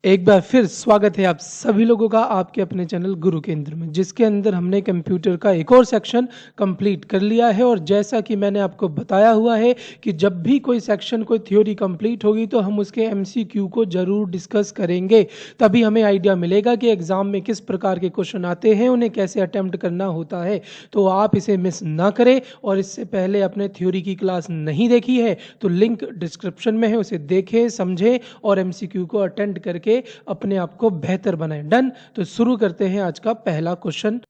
एक बार फिर स्वागत है आप सभी लोगों का आपके अपने चैनल गुरु केंद्र में, जिसके अंदर हमने कंप्यूटर का एक और सेक्शन कंप्लीट कर लिया है। और जैसा कि मैंने आपको बताया हुआ है कि जब भी कोई सेक्शन, कोई थ्योरी कंप्लीट होगी तो हम उसके एमसीक्यू को जरूर डिस्कस करेंगे। तभी हमें आइडिया मिलेगा कि एग्जाम में किस प्रकार के क्वेश्चन आते हैं, उन्हें कैसे अटेम्प्ट करना होता है। तो आप इसे मिस ना करें, और इससे पहले अपने थ्योरी की क्लास नहीं देखी है तो लिंक डिस्क्रिप्शन में है, उसे देखें, समझें और एमसीक्यू को अटेंड करके अपने आप को बेहतर बनाएं। डन। तो शुरू करते हैं आज का पहला क्वेश्चन।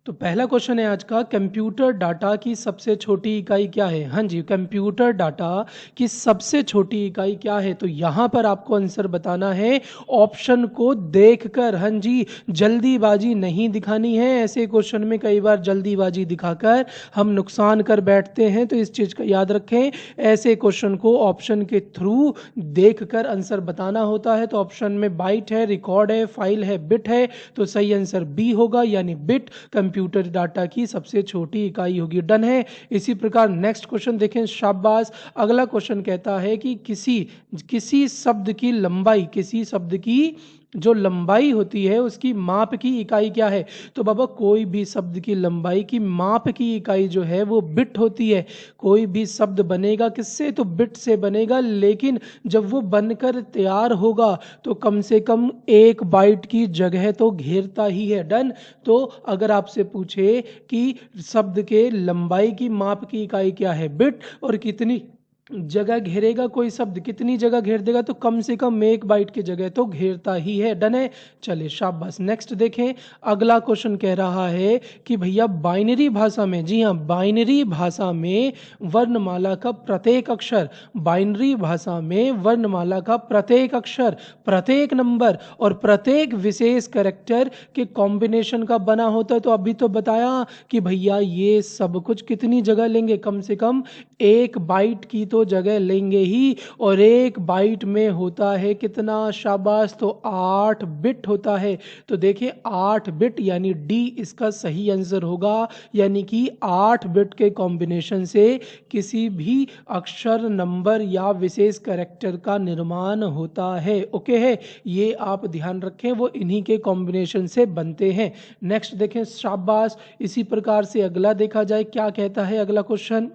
तो पहला क्वेश्चन है आज का, कंप्यूटर डाटा की सबसे छोटी इकाई क्या है? हाँ जी, कंप्यूटर डाटा की सबसे छोटी इकाई क्या है? तो यहाँ पर आपको आंसर बताना है ऑप्शन को देखकर। हाँ जी, जल्दीबाजी नहीं दिखानी है। ऐसे क्वेश्चन में कई बार जल्दीबाजी दिखाकर हम नुकसान कर बैठते हैं, तो इस चीज़ का याद रखें। ऐसे क्वेश्चन को ऑप्शन के थ्रू देखकर आंसर बताना होता है। तो ऑप्शन में बाइट है, रिकॉर्ड है, फाइल है, बिट है, तो सही आंसर बी होगा, यानी बिट कंप्यूटर डाटा की सबसे छोटी इकाई होगी। डन है। इसी प्रकार नेक्स्ट क्वेश्चन देखें। शाबाश। अगला क्वेश्चन कहता है कि किसी शब्द की लंबाई, किसी शब्द की जो लंबाई होती है उसकी माप की इकाई क्या है? तो बाबा, कोई भी शब्द की लंबाई की माप की इकाई जो है वो बिट होती है। कोई भी शब्द बनेगा किससे? तो बिट से बनेगा। लेकिन जब वो बनकर तैयार होगा तो कम से कम 1 बाइट की जगह तो घेरता ही है। डन। तो अगर आपसे पूछे कि शब्द के लंबाई की माप की इकाई क्या है, बिट, और कितनी जगह घेरेगा कोई शब्द, कितनी जगह घेर देगा, तो कम से कम 1 बाइट की जगह तो घेरता ही है। डन है। चलिए शाबाश। नेक्स्ट देखें। अगला क्वेश्चन कह रहा है कि भैया बाइनरी भाषा में, जी हाँ, बाइनरी भाषा में वर्णमाला का प्रत्येक अक्षर, बाइनरी भाषा में वर्णमाला का प्रत्येक अक्षर, प्रत्येक नंबर और प्रत्येक विशेष कैरेक्टर के कॉम्बिनेशन का बना होता है। तो अभी तो बताया कि भैया ये सब कुछ कितनी जगह लेंगे, कम से कम 1 बाइट की तो जगह लेंगे ही। और 1 बाइट में होता है कितना? शाबाश। तो 8 बिट होता है। तो देखिए 8 बिट यानी डी इसका सही आंसर होगा, यानी कि 8 बिट के कॉम्बिनेशन से किसी भी अक्षर, नंबर या विशेष कैरेक्टर का निर्माण होता है। ओके है, ये आप ध्यान रखें, वो इन्हीं के कॉम्बिनेशन से बनते हैं। नेक्स्ट देखें। शाबाश। इसी प्रकार से अगला देखा जाए, क्या कहता है अगला क्वेश्चन।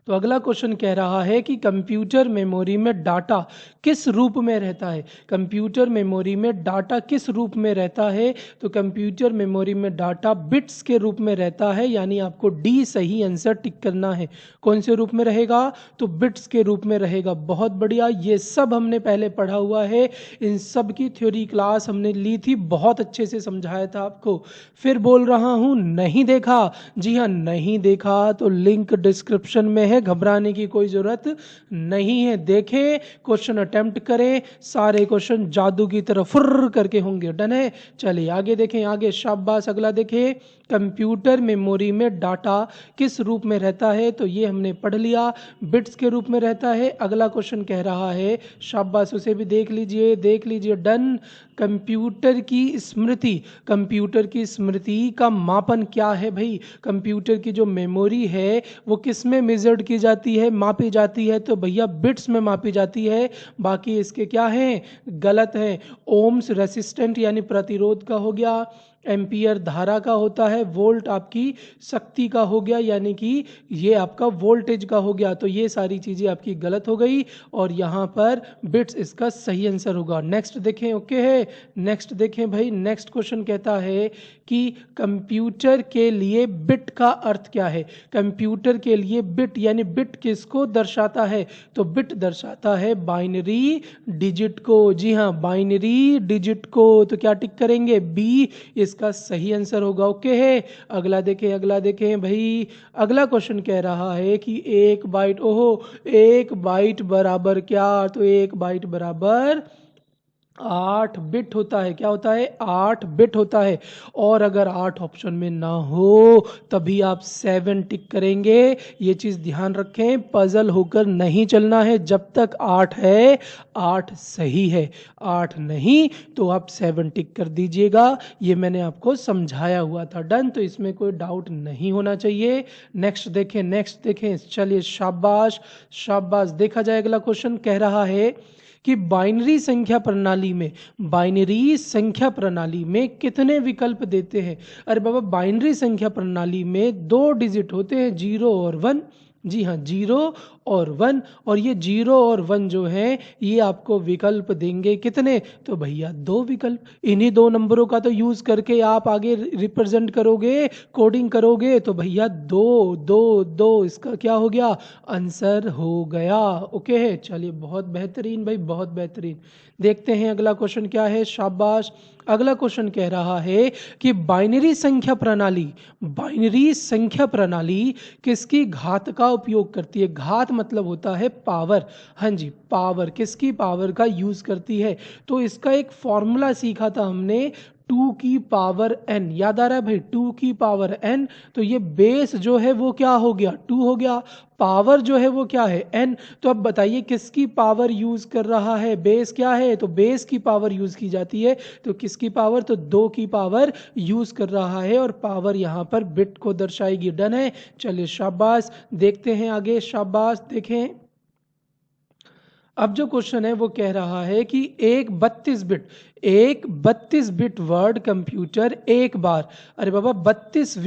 तो अगला क्वेश्चन कह रहा है कि कंप्यूटर मेमोरी में डाटा किस रूप में रहता है? कंप्यूटर मेमोरी में डाटा किस रूप में रहता है? तो कंप्यूटर मेमोरी में डाटा बिट्स के रूप में रहता है, यानी आपको डी सही आंसर टिक करना है। कौन से रूप में रहेगा? तो बिट्स के रूप में रहेगा। बहुत बढ़िया, ये सब हमने पहले पढ़ा हुआ है, इन सब की थ्योरी क्लास हमने ली थी, बहुत अच्छे से समझाया था आपको। फिर बोल रहा हूं, नहीं देखा? जी हाँ, नहीं देखा तो लिंक डिस्क्रिप्शन में है, घबराने की कोई जरूरत नहीं है। देखें, क्वेश्चन अटेम्प्ट करें, सारे क्वेश्चन जादू की तरह फुर्र करके होंगे। डन है। चलिए आगे देखें, आगे शाबाश। अगला देखें, कंप्यूटर मेमोरी में डाटा किस रूप में रहता है? तो ये हमने पढ़ लिया, बिट्स के रूप में रहता है। अगला क्वेश्चन कह रहा है, शाबाश, उसे भी देख लीजिए, देख लीजिए। डन। कंप्यूटर की स्मृति, कंप्यूटर की स्मृति का मापन क्या है भाई? कंप्यूटर की जो मेमोरी है वो किस में मेजर्ड की जाती है, मापी जाती है? तो भैया बिट्स में मापी जाती है। बाकी इसके क्या है? गलत है। ओम्स रेसिस्टेंट यानी प्रतिरोध का हो गया, एम्पियर धारा का होता है, वोल्ट आपकी शक्ति का हो गया, यानी कि ये आपका वोल्टेज का हो गया। तो ये सारी चीज़ें आपकी गलत हो गई, और यहाँ पर बिट्स इसका सही आंसर होगा। नेक्स्ट देखें। ओके है। नेक्स्ट देखें भाई। नेक्स्ट क्वेश्चन कहता है कि कंप्यूटर के लिए बिट का अर्थ क्या है? कंप्यूटर के लिए बिट यानी बिट किसको दर्शाता है? तो बिट दर्शाता है बाइनरी डिजिट को। जी हाँ, बाइनरी डिजिट को। तो क्या टिक करेंगे? बी इसका सही आंसर होगा। ओके है। अगला देखें, अगला देखें भाई। अगला क्वेश्चन कह रहा है कि 1 बाइट, ओहो, 1 बाइट बराबर क्या? तो 1 बाइट बराबर 8 बिट होता है। क्या होता है? 8 बिट होता है। और अगर 8 ऑप्शन में ना हो तभी आप 7 टिक करेंगे। ये चीज ध्यान रखें, पजल होकर नहीं चलना है। जब तक 8 है 8 सही है, 8 नहीं तो आप 7 टिक कर दीजिएगा। ये मैंने आपको समझाया हुआ था। डन। तो इसमें कोई डाउट नहीं होना चाहिए। नेक्स्ट देखें, नेक्स्ट देखें। चलिए शाबाश, शाबाश। देखा जाए अगला क्वेश्चन कह रहा है कि बाइनरी संख्या प्रणाली में कितने विकल्प देते हैं। अरे बाबा, बाइनरी संख्या प्रणाली में 2 डिजिट होते हैं, 0 और 1। जी हाँ, 0 और 1, और ये 0 और 1 जो है ये आपको विकल्प देंगे कितने, तो भैया 2 विकल्प। इन्हीं 2 नंबरों का तो यूज करके आप आगे रिप्रेजेंट करोगे, कोडिंग करोगे, तो भैया 2 2 2 इसका क्या हो गया, आंसर हो गया। ओके है, चलिए बहुत बेहतरीन भाई, बहुत बेहतरीन। देखते हैं अगला क्वेश्चन क्या है। शाबाश। अगला क्वेश्चन कह रहा है कि बाइनरी संख्या प्रणाली किसकी घात का उपयोग करती है। घात मतलब होता है पावर। हाँ जी, पावर, किसकी पावर का यूज करती है। तो इसका एक फॉर्मूला सीखा था हमने, 2 की पावर n। याद आ रहा है भाई, 2 की पावर n। तो ये बेस जो है वो क्या हो गया, 2 हो गया। पावर जो है वो क्या है, n। तो अब बताइए किसकी पावर यूज कर रहा है, बेस क्या है, तो बेस की पावर यूज की जाती है। तो किसकी पावर, तो 2 की पावर यूज कर रहा है, और पावर यहाँ पर बिट को दर्शाएगी। डन है, चलिए शाबाश। देखते हैं आगे, शाबाश। देखें अब जो क्वेश्चन है वो कह रहा है कि एक 32 बिट वर्ड कंप्यूटर एक बार, अरे बाबा 32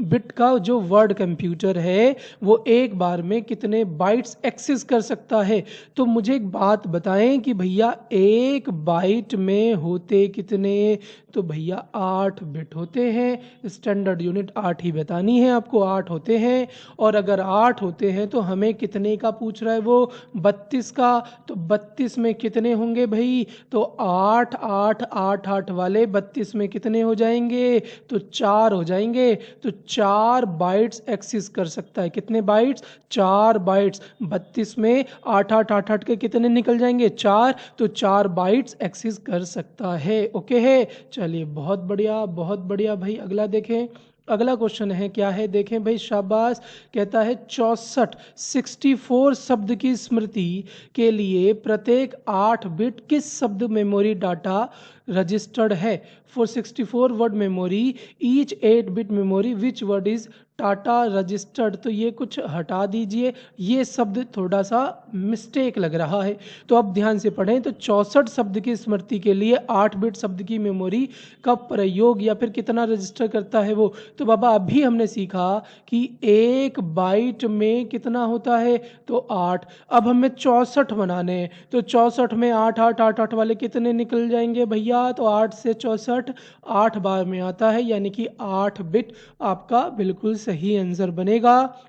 बिट का जो वर्ड कंप्यूटर है वो एक बार में कितने बाइट्स एक्सेस कर सकता है। तो मुझे एक बात बताएं कि भैया एक बाइट में होते कितने, तो भैया 8 बिट होते हैं। स्टैंडर्ड यूनिट 8 ही बतानी है आपको, 8 होते हैं। और अगर 8 होते हैं तो हमें कितने का पूछ रहा है वो, 32 का। तो 32 में कितने होंगे भाई, तो 8 8 8 8 वाले 32 में कितने हो जाएंगे, तो 4 हो जाएंगे। तो 4 बाइट्स एक्सेस कर सकता है। कितने बाइट्स, 4 बाइट्स। 32 में 8 8 8 8 के कितने निकल जाएंगे, 4। तो 4 बाइट्स एक्सेस कर सकता है। ओके है, चलिए बहुत बढ़िया, बहुत बढ़िया भाई। अगला देखें, अगला क्वेश्चन है क्या है, देखें भाई, शाबाश। कहता है 64 शब्द की स्मृति के लिए प्रत्येक 8 बिट किस शब्द मेमोरी डाटा रजिस्टर्ड है। For 64 word memory each 8 bit memory which word is Tata registered. तो ये कुछ हटा दीजिए, ये शब्द थोड़ा सा मिस्टेक लग रहा है। तो अब ध्यान से पढ़ें। तो 64 शब्द की स्मृति के लिए 8 बिट शब्द की मेमोरी का प्रयोग या फिर कितना रजिस्टर करता है वो। तो बाबा अभी हमने सीखा कि एक बाइट में कितना होता है, तो 8। अब हमें 64 बनाने हैं, तो 64 में 8 8 8 8 वाले कितने निकल जाएंगे भैया, तो 8 से 64 8 बार में आता है, यानी कि 8 बिट आपका बिल्कुल सही आंसर बनेगा।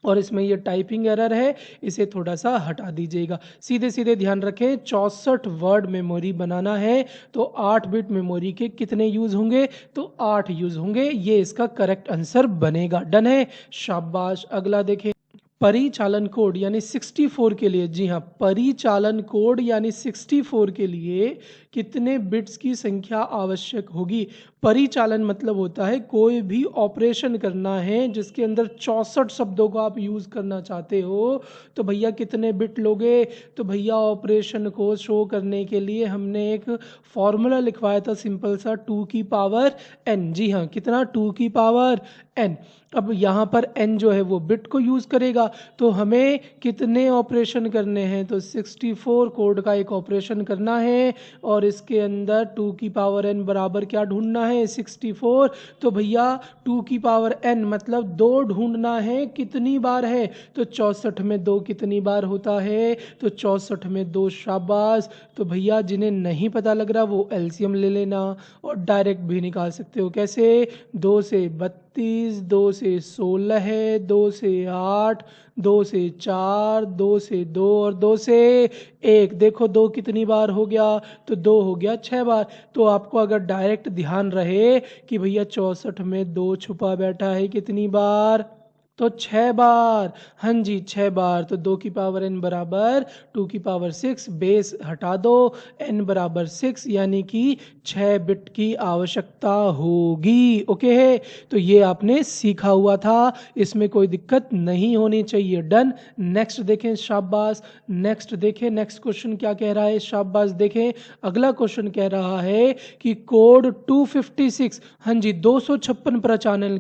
और इसमें ये टाइपिंग एरर है, इसे थोड़ा सा हटा दीजिएगा। सीधे सीधे ध्यान रखें, 64 वर्ड मेमोरी बनाना है तो 8 बिट मेमोरी के कितने यूज होंगे, तो 8 यूज होंगे। ये इसका करेक्ट आंसर बनेगा। डन है, शाबाश। अगला देखें, परिचालन कोड यानी 64 के लिए, जी हाँ, परिचालन कोड यानी 64 के लिए कितने बिट्स की संख्या आवश्यक होगी। परिचालन मतलब होता है कोई भी ऑपरेशन करना है जिसके अंदर 64 शब्दों को आप यूज करना चाहते हो, तो भैया कितने बिट लोगे। तो भैया ऑपरेशन को शो करने के लिए हमने एक फॉर्मूला लिखवाया था सिंपल सा, 2 की पावर n। जी हाँ, कितना, 2 की पावर n। अब यहाँ पर n जो है वो बिट को यूज करेगा, तो हमें कितने ऑपरेशन करने हैं, तो 64 कोड का एक ऑपरेशन करना है, और इसके अंदर 2 की पावर n बराबर क्या ढूंढना है, 64। तो भैया 2 की पावर n मतलब 2 ढूंढना है, कितनी बार है, तो 64 में 2 कितनी बार होता है, तो 64 में 2। शाबाश। तो भैया जिन्हें नहीं पता लग रहा वो एलसीएम ले लेना, और डायरेक्ट भी निकाल सकते हो। कैसे, 2 से 32, 2 से 16 है, 2 से 8, 2 से 4, 2 से 2 और 2 से 1। देखो 2 कितनी बार हो गया, तो 2 हो गया 6 बार। तो आपको अगर डायरेक्ट ध्यान रहे कि भैया 64 में 2 छुपा बैठा है कितनी बार, तो 6 बार। हाँ जी, 6 बार। तो 2 की पावर n बराबर 2 की पावर 6, बेस हटा दो, n बराबर 6, यानी कि 6 बिट की आवश्यकता होगी। ओके है, तो ये आपने सीखा हुआ था, इसमें कोई दिक्कत नहीं होनी चाहिए। डन। नेक्स्ट देखें, शाबाश। नेक्स्ट देखें, नेक्स्ट क्वेश्चन क्या कह रहा है, शाबाश। देखें अगला क्वेश्चन कह रहा है कि कोड 256, हाँ जी, 256 प्रचालन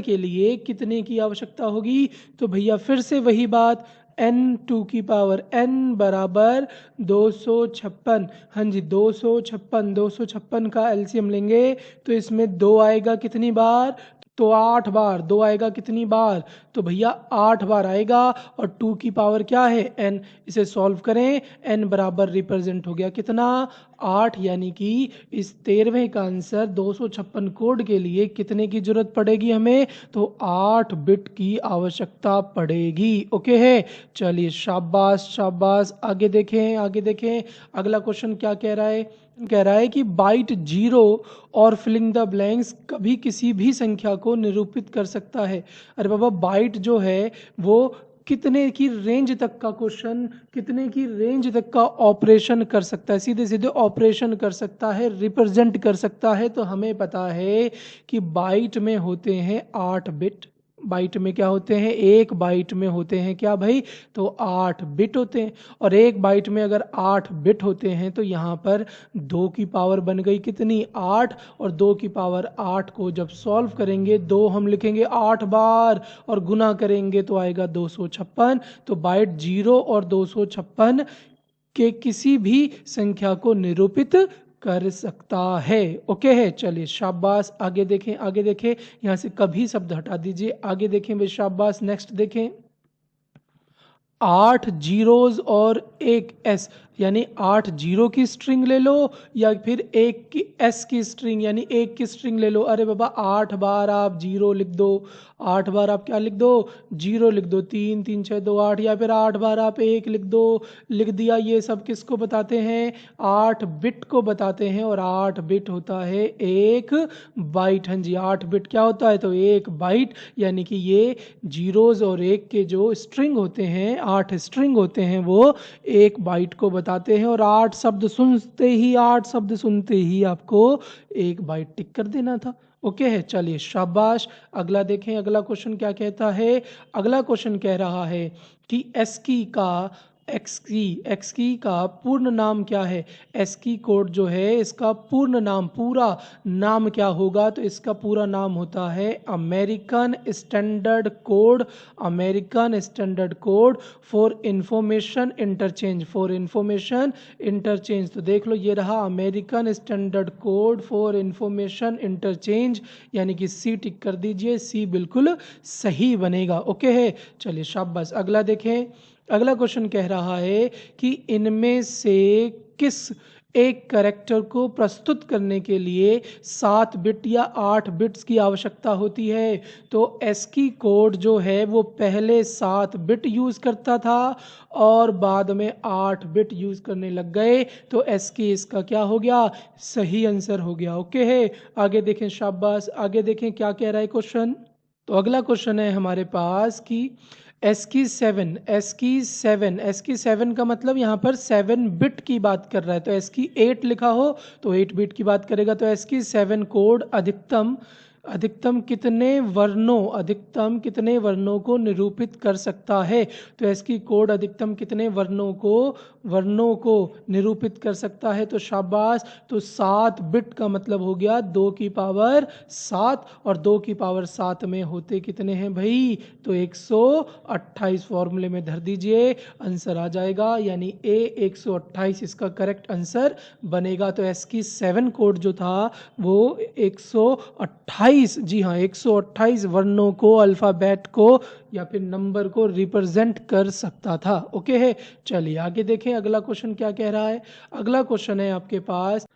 के लिए कितने की आवश्यकता होगी। तो भैया फिर से वही बात, n टू की पावर n बराबर 256। हाँ जी 256 का एलसीएम लेंगे तो इसमें 2 आएगा कितनी बार, तो 8 बार। 2 आएगा कितनी बार, तो भैया 8 बार आएगा। और 2 की पावर क्या है n, इसे सॉल्व करें, n बराबर रिप्रेजेंट हो गया कितना 8, यानी कि इस 13वें का आंसर 256 कोड के लिए कितने की जरूरत पड़ेगी हमें, तो 8 बिट की आवश्यकता पड़ेगी। ओके है, चलिए शाबाश शाबाश। आगे देखें आगे देखें, अगला क्वेश्चन क्या कह रहा है, कह रहा है कि बाइट 0 और फिलिंग द ब्लैंक्स कभी किसी भी संख्या को निरूपित कर सकता है। अरे बाबा बाइट जो है वो कितने की रेंज तक का क्वेश्चन, कितने की रेंज तक का ऑपरेशन कर सकता है, सीधे सीधे ऑपरेशन कर सकता है, रिप्रेजेंट कर सकता है। तो हमें पता है कि बाइट में होते हैं 8 बिट। बाइट में क्या होते हैं, एक बाइट में होते हैं क्या भाई, तो 8 बिट होते हैं। और एक बाइट में अगर 8 बिट होते हैं तो यहाँ पर 2 की पावर बन गई कितनी 8, और 2 की पावर 8 को जब सॉल्व करेंगे 2 हम लिखेंगे 8 बार और गुना करेंगे तो आएगा 256। तो बाइट 0 और 256 के किसी भी संख्या को निरूपित कर सकता है। ओके है, चलिए शाबाश। आगे देखें आगे देखें, यहां से कभी शब्द हटा दीजिए, आगे देखें भाई शाबाश। नेक्स्ट देखें, 8 जीरोज और एक एस, यानी 8 जीरो की स्ट्रिंग ले लो या फिर एक की एस की स्ट्रिंग यानी एक की स्ट्रिंग ले लो। अरे बाबा 8 बार आप जीरो लिख दो, 8 बार आप क्या लिख दो, जीरो लिख दो, 3 3 6 2 8, या फिर 8 बार आप एक लिख दो, लिख दिया। ये सब किसको बताते हैं, 8 बिट को बताते हैं। और 8 बिट होता है एक बाइट। हाँ जी 8 बिट क्या होता है, तो एक बाइट, यानी कि ये जीरोज और एक के जो स्ट्रिंग होते हैं, 8 स्ट्रिंग होते हैं, वो एक बाइट को बताते हैं। और 8 शब्द सुनते ही, 8 शब्द सुनते ही आपको एक बाइट टिक कर देना था। ओके है, चलिए शाबाश। अगला देखें, अगला क्वेश्चन क्या कहता है। अगला क्वेश्चन कह रहा है कि एस्की का एक्स की का पूर्ण नाम क्या है। एस्की कोड जो है इसका पूर्ण नाम, पूरा नाम क्या होगा, तो इसका पूरा नाम होता है American standard code. American standard code for information interchange, for information interchange. तो देख लो ये रहा American standard code for information interchange, यानी कि सी टिक कर दीजिए, सी बिल्कुल सही बनेगा। ओके है, चलिए शाबाश। अगला देखें, अगला क्वेश्चन कह रहा है कि इनमें से किस एक कैरेक्टर को प्रस्तुत करने के लिए 7 बिट या 8 बिट्स की आवश्यकता होती है। तो एस्की कोड जो है वो पहले 7 बिट यूज़ करता था और बाद में 8 बिट यूज़ करने लग गए। तो एस्की इसका क्या हो गया, सही आंसर हो गया। ओके है, आगे देखें शाबाश। आगे देखें क्या कह रहा है क्वेश्चन। तो अगला क्वेश्चन है हमारे पास कि एस्की सेवन का मतलब यहाँ पर 7 बिट की बात कर रहा है। तो एस्की 8 लिखा हो तो 8 बिट की बात करेगा। तो एस्की 7 कोड अधिकतम कितने वर्णों को निरूपित कर सकता है। तो एस्की कोड अधिकतम कितने वर्णों को निरूपित कर सकता है, तो शाबाश। तो 7 बिट का मतलब हो गया 2 की पावर 7, और 2 की पावर 7 में होते कितने हैं भाई, तो 128। फॉर्मूले में धर दीजिए, आंसर आ जाएगा, यानी ए 128 इसका करेक्ट आंसर बनेगा। तो एस्की 7 कोड जो था वो 128, जी हाँ 128 वर्णों को, अल्फाबेट को या फिर नंबर को रिप्रेजेंट कर सकता था। ओके है, चलिए आगे देखें अगला क्वेश्चन क्या कह रहा है। अगला क्वेश्चन है आपके पास,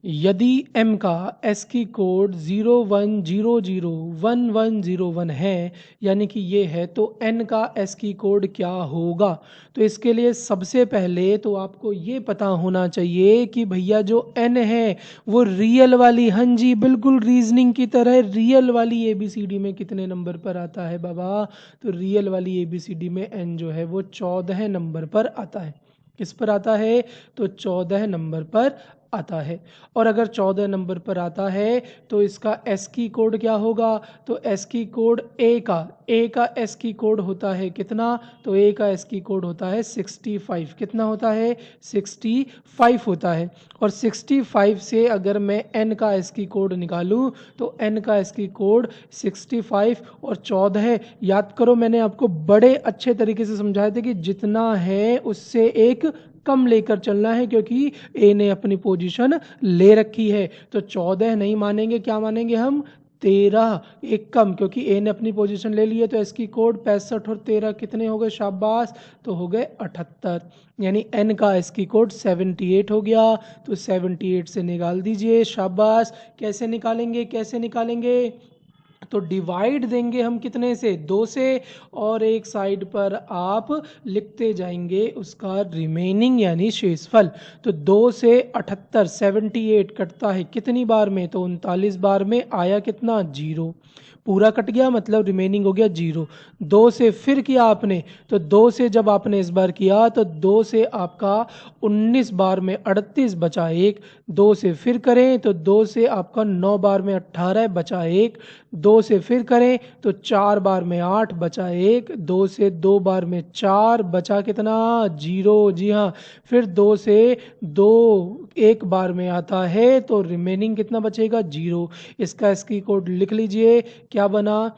यदि m का ASCII कोड 01001101 है, यानी कि ये है, तो n का ASCII कोड क्या होगा। तो इसके लिए सबसे पहले तो आपको ये पता होना चाहिए कि भैया जो n है वो रियल वाली, हाँ जी बिल्कुल रीजनिंग की तरह रियल वाली ABCD में कितने नंबर पर आता है बाबा, तो रियल वाली ABCD में n जो है वो 14 नंबर पर आता है। किस पर आता है, तो 14 नंबर पर आता है। और अगर 14 नंबर पर आता है तो इसका एस्की कोड क्या होगा? तो एस्की कोड ए का एस्की कोड होता है कितना? तो ए का एस्की कोड होता है 65। कितना होता है? 65 होता है। और 65 से अगर मैं एन का एस्की कोड निकालूं तो एन का एस्की कोड 65 और 14 है। याद करो, मैंने आपको बड़े अच्छे तरीके से समझाया था कि जितना है उससे एक कम लेकर चलना है, क्योंकि ए ने अपनी पोजीशन ले रखी है। तो 14 नहीं मानेंगे, क्या मानेंगे हम? 13, एक कम, क्योंकि ए ने अपनी पोजीशन ले ली है। तो इसकी कोड 65 और 13 कितने हो गए? शाबाश, तो हो गए 78। यानी एन का इसकी कोड 78 हो गया। तो 78 से निकाल दीजिए। शाबाश। कैसे निकालेंगे? कैसे निकालेंगे? तो डिवाइड देंगे हम कितने से? 2 से, और एक साइड पर आप लिखते जाएंगे उसका रिमेनिंग यानी शेषफल। तो 2 से 78 78 कटता है कितनी बार में? तो 39 बार में। आया कितना? 0। पूरा कट गया, मतलब रिमेनिंग हो गया 0। 2 से फिर किया आपने, तो 2 से जब आपने इस बार किया तो 2 से आपका 19 बार में 38 बचा 1। 2 से फिर करें तो 2 से आपका 9 बार में 18 बचा 1। 2 से फिर करें तो 4 बार में 8 बचा 1। 2 से 2 बार में 4 बचा कितना? 0। जी हाँ। फिर 2 से 2 एक बार में आता है तो रिमेनिंग कितना बचेगा? 0। इसका इसकी कोड लिख लीजिए, क्या बना?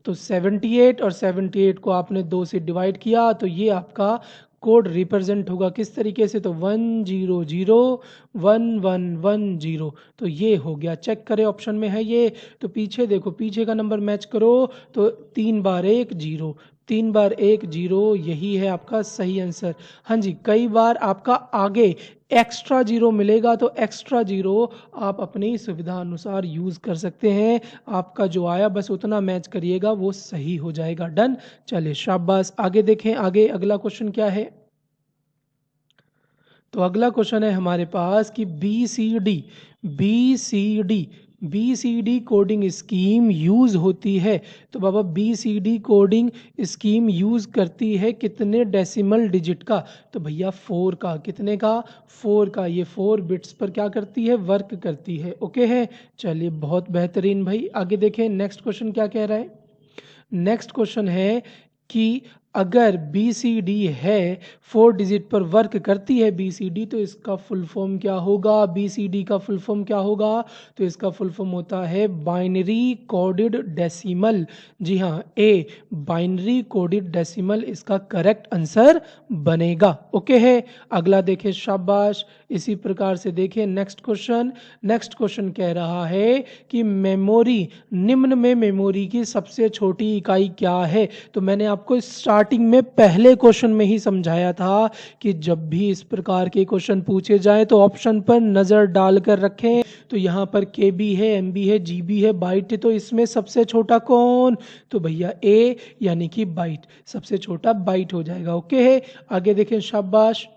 तो 78, और 78 को आपने 2 से डिवाइड किया तो ये आपका कोड रिप्रेजेंट होगा किस तरीके से? तो 1001110। तो ये हो गया। चेक करें, ऑप्शन में है ये। तो पीछे देखो, पीछे का नंबर मैच करो तो 3 बार 1 0, 3 बार 1 0, यही है आपका सही आंसर। हाँ जी, कई बार आपका आगे एक्स्ट्रा 0 मिलेगा तो एक्स्ट्रा 0 आप अपनी सुविधा अनुसार यूज़ कर सकते हैं। आपका जो आया बस उतना मैच करिएगा, वो सही हो जाएगा। डन। चलिए शाबाश। आगे देखें, आगे अगला क्वेश्चन क्या है? तो अगला क्वेश्चन है हमारे पास कि B C D coding scheme use होती है। तो बाबा BCD कोडिंग स्कीम यूज़ करती है कितने डेसिमल डिजिट का? तो भैया 4 का। कितने का? 4 का। ये 4 बिट्स पर क्या करती है? वर्क करती है। ओके है। चलिए बहुत बेहतरीन भाई। आगे देखें, नेक्स्ट क्वेश्चन क्या कह रहा है? नेक्स्ट क्वेश्चन है कि अगर BCD है 4 डिजिट पर वर्क करती है BCD, तो इसका फुल फॉर्म क्या होगा? BCD का फुल फॉर्म क्या होगा? तो इसका फुल फॉर्म होता है बाइनरी कोडेड डेसिमल। जी हाँ, ए बाइनरी कोडेड डेसिमल इसका करेक्ट आंसर बनेगा। ओके है। अगला देखें। शाबाश। इसी प्रकार से देखें नेक्स्ट क्वेश्चन। नेक्स्ट क्वेश्चन कह रहा है कि मेमोरी, निम्न में मेमोरी की सबसे छोटी इकाई क्या है? तो मैंने आपको स्टार्टिंग में पहले क्वेश्चन में ही समझाया था कि जब भी इस प्रकार के क्वेश्चन पूछे जाएं तो ऑप्शन पर नजर डालकर रखें। तो यहाँ पर KB है, MB है, GB है, बाइट है, तो इसमें सबसे छोटा कौन? तो भैया A यानी कि बाइट, सबसे छोटा बाइट हो जाएगा। ओके है। आगे देखें। शाबाश।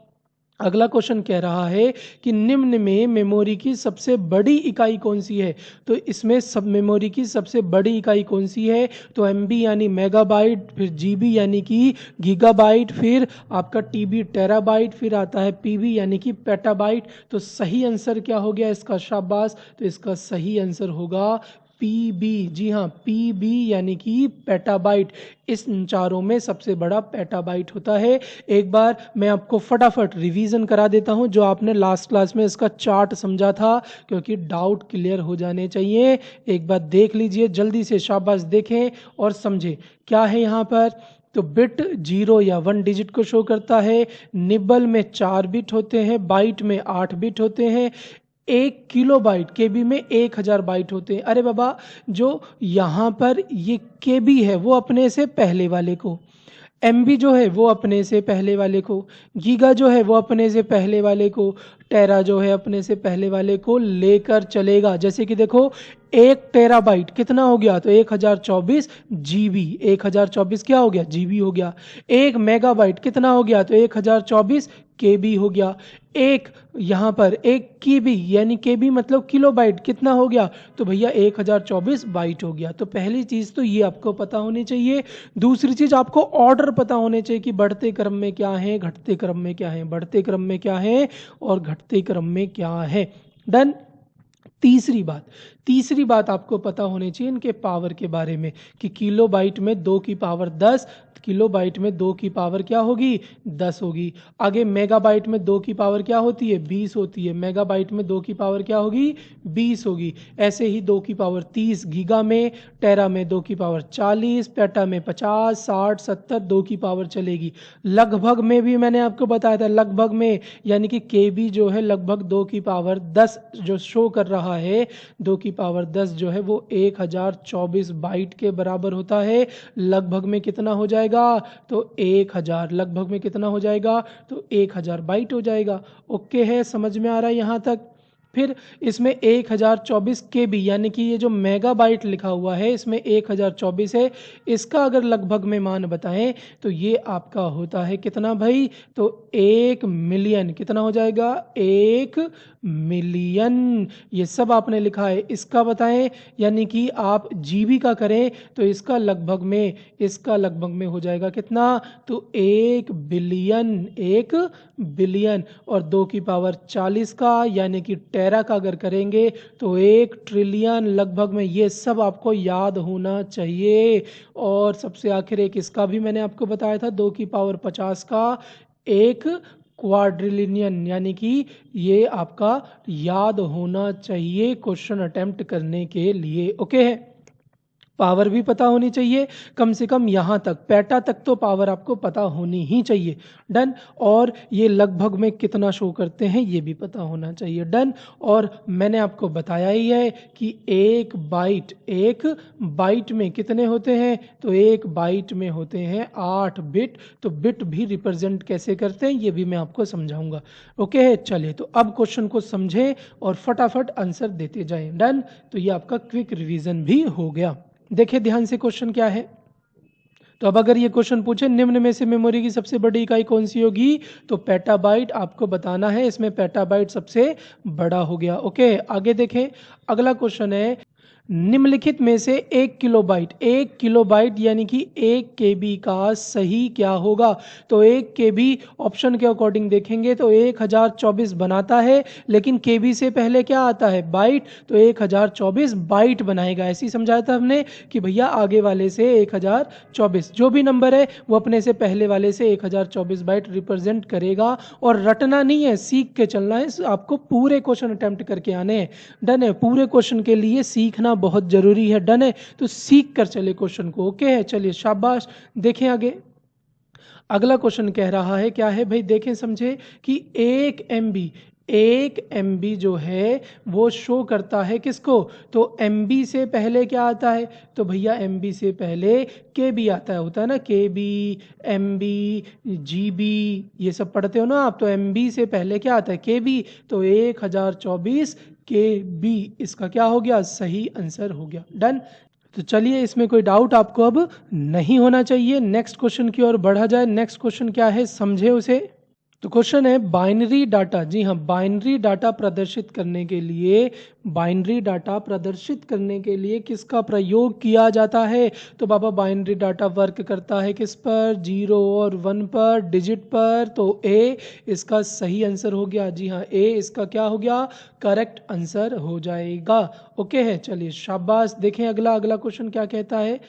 अगला क्वेश्चन कह रहा है कि निम्न में मेमोरी की सबसे बड़ी इकाई कौन सी है? तो इसमें सब मेमोरी की सबसे बड़ी इकाई कौन सी है? तो MB यानी मेगाबाइट, फिर GB यानी कि गीगाबाइट, फिर आपका TB टेराबाइट, फिर आता है PB यानी कि पेटाबाइट। तो सही आंसर क्या हो गया इसका? शाबाश। तो इसका सही आंसर होगा PB। जी हाँ, PB यानी कि पेटाबाइट। इस चारों में सबसे बड़ा पेटाबाइट होता है। एक बार मैं आपको फटाफट रिवीजन करा देता हूं जो आपने लास्ट क्लास में इसका चार्ट समझा था, क्योंकि डाउट क्लियर हो जाने चाहिए। एक बार देख लीजिए जल्दी से। शाबाश। देखें और समझें क्या है यहाँ पर। तो बिट 0 या 1 डिजिट को शो करता है। निबल में 4 बिट होते हैं, बाइट में 8 बिट होते हैं, 1 किलोबाइट KB में 1000 बाइट होते हैं। अरे बाबा, जो यहाँ पर ये KB है वो अपने से पहले वाले को, MB जो है वो अपने से पहले वाले को, गीगा जो है वो अपने से पहले वाले को, टेरा जो है अपने से पहले वाले को लेकर चलेगा। जैसे कि देखो एक टेराबाइट कितना हो गया, तो 1024 जीबी, 1024 क्या हो गया, जीबी हो गया। एक मेगाबाइट कितना हो गया, तो 1024 केबी हो गया। एक यहाँ पर एक केबी यानी केबी मतलब किलोबाइट कितना हो गया, तो भैया 1024 बाइट हो गया। तो पहली चीज़ तो ये आपको पता होनी चाहिए। दूसरी चीज़ आपको ऑर्डर पता होने चाहिए कि बढ़ते क्रम में क्या है, घटते क्रम में क्या है, बढ़ते क्रम में क्या है और घटते क्रम में क्या है। डन। तीसरी बात आपको पता होनी चाहिए इनके पावर के बारे में कि किलोबाइट में 2 की पावर 10, किलोबाइट में 2 की पावर क्या होगी, 10 होगी। आगे मेगाबाइट में 2 की पावर क्या होती है, 20 होती है। मेगाबाइट में 2 की पावर क्या होगी, 20 होगी। ऐसे ही 2 की पावर 30 गीगा में, टेरा में 2 की पावर 40, पेटा में 50, 60, 70 2 की पावर चलेगी। लगभग में भी मैंने आपको बताया था, लगभग में यानी कि केबी जो है लगभग 2 की पावर 10 जो शो कर रहा है, 2 की पावर 10 जो है वो 1024 बाइट के बराबर होता है। लगभग में कितना हो जाएगा, तो 1000, लगभग में कितना हो जाएगा, तो 1000 बाइट हो जाएगा। ओके है, समझ में आ रहा है यहां तक। फिर इसमें 1024 केबी यानी कि ये जो मेगाबाइट लिखा हुआ है इसमें 1024 है, इसका अगर लगभग में मान बताएं तो ये आपका होता है कितना भाई, तो 1 मिलियन। कितना हो जाएगा, 1 मिलियन। ये सब आपने लिखा है, इसका बताएं यानी कि आप जीबी का करें तो इसका लगभग में हो जाएगा कितना, तो 1 बिलियन, 1 बिलियन। और 2 की पावर 40 का यानी कि टेरा का अगर करेंगे तो 1 ट्रिलियन लगभग में। ये सब आपको याद होना चाहिए। और सबसे आखिर एक इसका भी मैंने आपको बताया था, 2 की पावर 50 का 1 क्वाड्रिलियन, यानी कि ये आपका याद होना चाहिए क्वेश्चन अटेम्प्ट करने के लिए। ओके है, पावर भी पता होनी चाहिए, कम से कम यहाँ तक पेटा तक तो पावर आपको पता होनी ही चाहिए। डन। और ये लगभग में कितना शो करते हैं ये भी पता होना चाहिए। डन। और मैंने आपको बताया ही है कि एक बाइट में कितने होते हैं, तो एक बाइट में होते हैं 8 बिट। तो बिट भी रिप्रेजेंट कैसे करते हैं ये भी मैं आपको समझाऊंगा। ओके है, चलिए तो अब क्वेश्चन को समझें और फटाफट आंसर देते जाएं। डन। तो ये आपका क्विक रिवीजन भी हो गया। देखिए ध्यान से क्वेश्चन क्या है। तो अब अगर ये क्वेश्चन पूछे निम्न में से मेमोरी की सबसे बड़ी इकाई कौन सी होगी, तो पेटाबाइट आपको बताना है। इसमें पेटाबाइट सबसे बड़ा हो गया। ओके, आगे देखें। अगला क्वेश्चन है निम्नलिखित में से 1 किलोबाइट यानी कि 1 केबी का सही क्या होगा। तो 1 केबी ऑप्शन के अकॉर्डिंग देखेंगे तो 1024 बनाता है, लेकिन केबी से पहले क्या आता है, बाइट। तो 1024 बाइट बनाएगा। ऐसे ही समझाया था हमने कि भैया आगे वाले से 1024 जो भी नंबर है वो अपने से पहले वाले से 1024 बाइट रिप्रेजेंट करेगा। और रटना नहीं है, सीख के चलना है। आपको पूरे क्वेश्चन अटेम्प्ट करके आने हैं। डन है, पूरे क्वेश्चन के लिए सीखना बहुत जरूरी है। डन है, तो सीख कर चले क्वेश्चन को। ओके है, चलिए शाबाश। देखें आगे अगला क्वेश्चन कह रहा है क्या है भाई, देखें समझे कि 1 MB जो है वो शो करता है किसको, तो MB से पहले क्या आता है, तो भैया MB से पहले KB आता है, होता है ना KB, MB, GB ये सब पढ़ते हो ना आप। तो MB से पहले क्या आता है, KB। तो 1024 KB इसका क्या हो गया, सही आंसर हो गया। डन। तो चलिए इसमें कोई डाउट आपको अब नहीं होना चाहिए। नेक्स्ट क्वेश्चन की ओर बढ़ा जाए। नेक्स्ट क्वेश्चन क्या है समझे उसे। तो क्वेश्चन है बाइनरी डाटा। जी हाँ, बाइनरी डाटा प्रदर्शित करने के लिए किसका प्रयोग किया जाता है। तो बाबा बाइनरी डाटा वर्क करता है किस पर, 0 और 1 पर, डिजिट पर। तो ए इसका सही आंसर हो गया। जी हाँ, ए इसका क्या हो गया, करेक्ट आंसर हो जाएगा। ओके है, चलिए शाबाश। देखें अगला क्वेश्चन क्या कहता है।